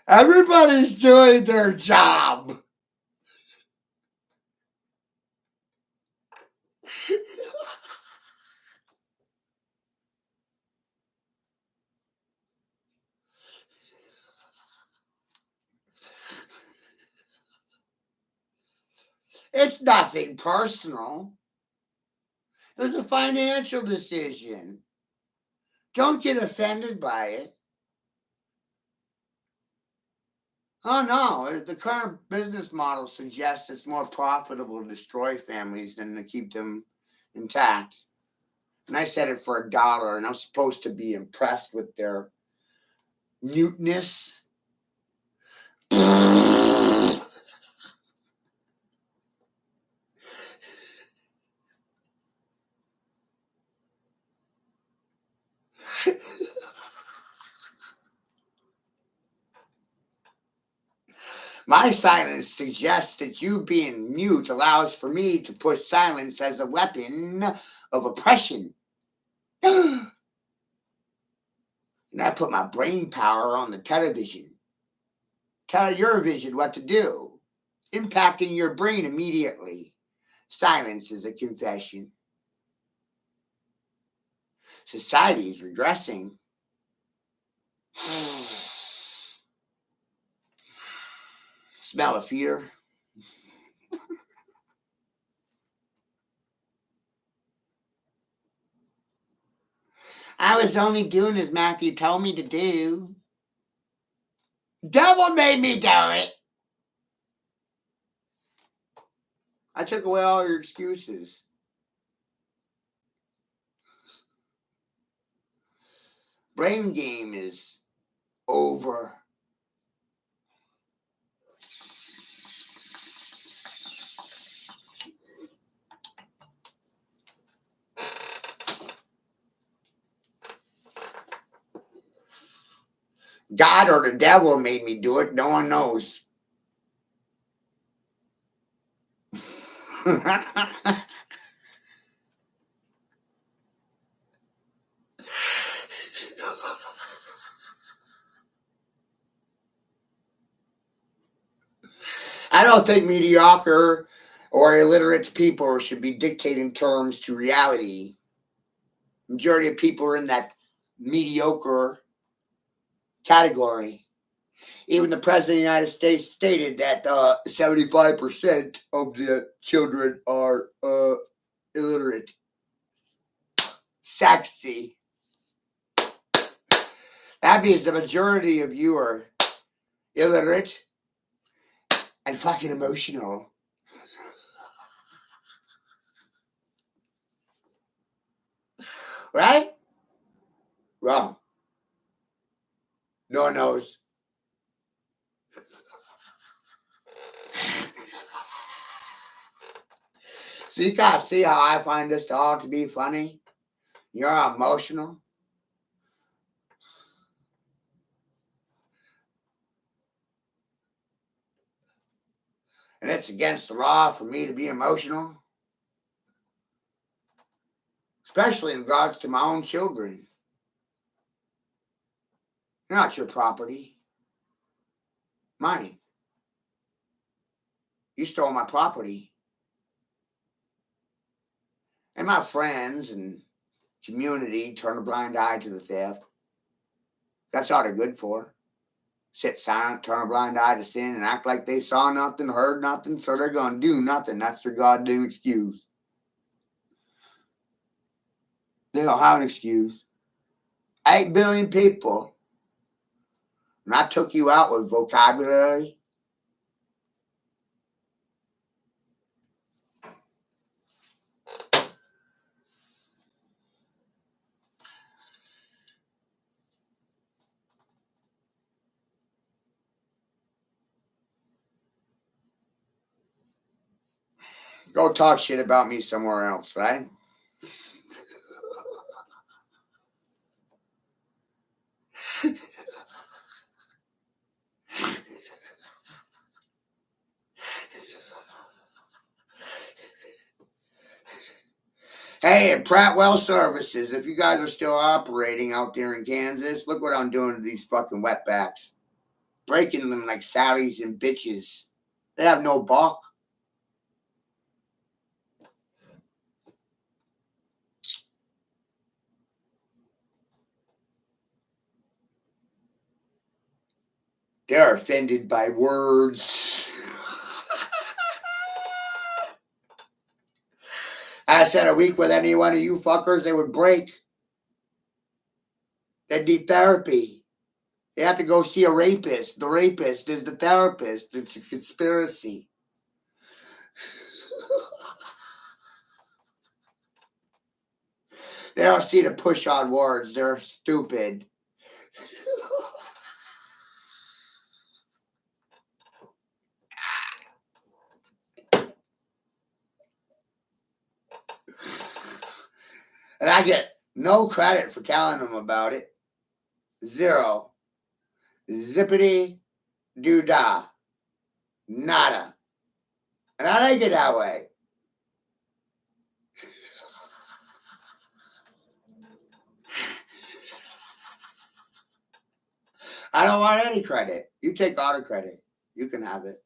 Everybody's doing their job. It's nothing personal. It was a financial decision. Don't get offended by it. Oh no, the current business model suggests it's more profitable to destroy families than to keep them intact. And I said it for $1, and I'm supposed to be impressed with their muteness. My silence suggests that you being mute allows for me to push silence as a weapon of oppression. And I put my brain power on the television. Tell your vision what to do, impacting your brain immediately. Silence is a confession. Society is regressing. Smell of fear. I was only doing as Matthew told me to do. Devil made me do it. I took away all your excuses. Brain game is over. God or the devil made me do it. No one knows. I don't think mediocre or illiterate people should be dictating terms to reality. Majority of people are in that mediocre category. Even the president of the United States stated that 75% of the children are illiterate. Sexy. That means the majority of you are illiterate and fucking emotional. Right? Wrong. No one knows. So you guys see how I find this all to be funny? You're emotional. And it's against the law for me to be emotional. Especially in regards to my own children. They're not your property. Mine. You stole my property. And my friends and community turn a blind eye to the theft. That's all they're good for. Sit silent, turn a blind eye to sin, and act like they saw nothing, heard nothing, so they're going to do nothing. That's their goddamn excuse. They don't have an excuse. 8 billion people. And I took you out with vocabulary. Go talk shit about me somewhere else, right? Hey, at Pratt Well Services, if you guys are still operating out there in Kansas, look what I'm doing to these fucking wetbacks. Breaking them like sallies and bitches. They have no balk. They're offended by words. I said a week with any one of you fuckers, they would break. They'd need therapy. You have to go see a rapist. The rapist is the therapist. It's a conspiracy. They don't see the push on words. They're stupid. And I get no credit for telling them about it. Zero. Zippity doo dah. Nada. And I like it that way. I don't want any credit. You take all the credit. You can have it.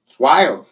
It's wild.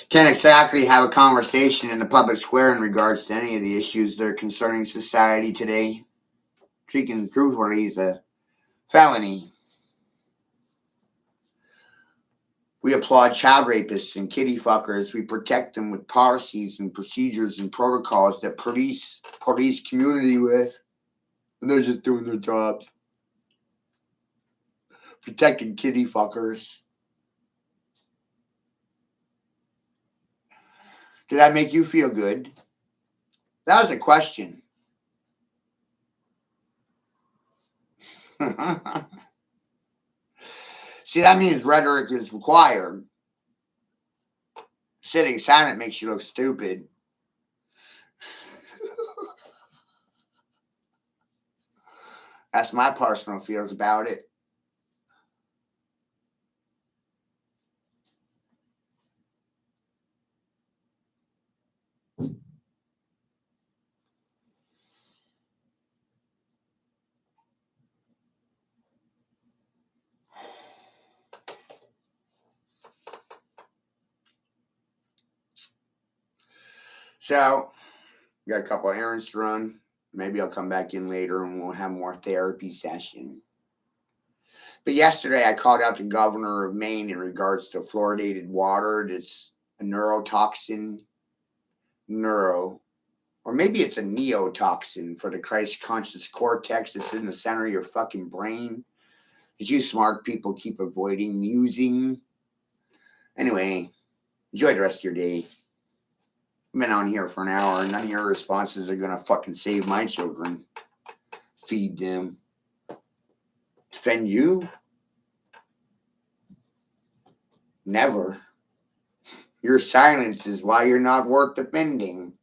Can't exactly have a conversation in the public square in regards to any of the issues that are concerning society today. Speaking truthfully is a felony. We applaud child rapists and kitty fuckers. We protect them with policies and procedures and protocols that police community with. And they're just doing their jobs. Protecting kitty fuckers. Did that make you feel good? That was a question. See, that means rhetoric is required. Sitting silent makes you look stupid. That's my personal feels about it. So, got a couple of errands to run. Maybe I'll come back in later and we'll have more therapy session. But yesterday I called out the governor of Maine in regards to fluoridated water. It's a neurotoxin, or maybe it's a neotoxin for the Christ conscious cortex that's in the center of your fucking brain. Because you smart people keep avoiding using. Anyway, enjoy the rest of your day. I've been on here for an hour, and none of your responses are gonna fucking save my children. Feed them. Defend you? Never. Your silence is why you're not worth defending.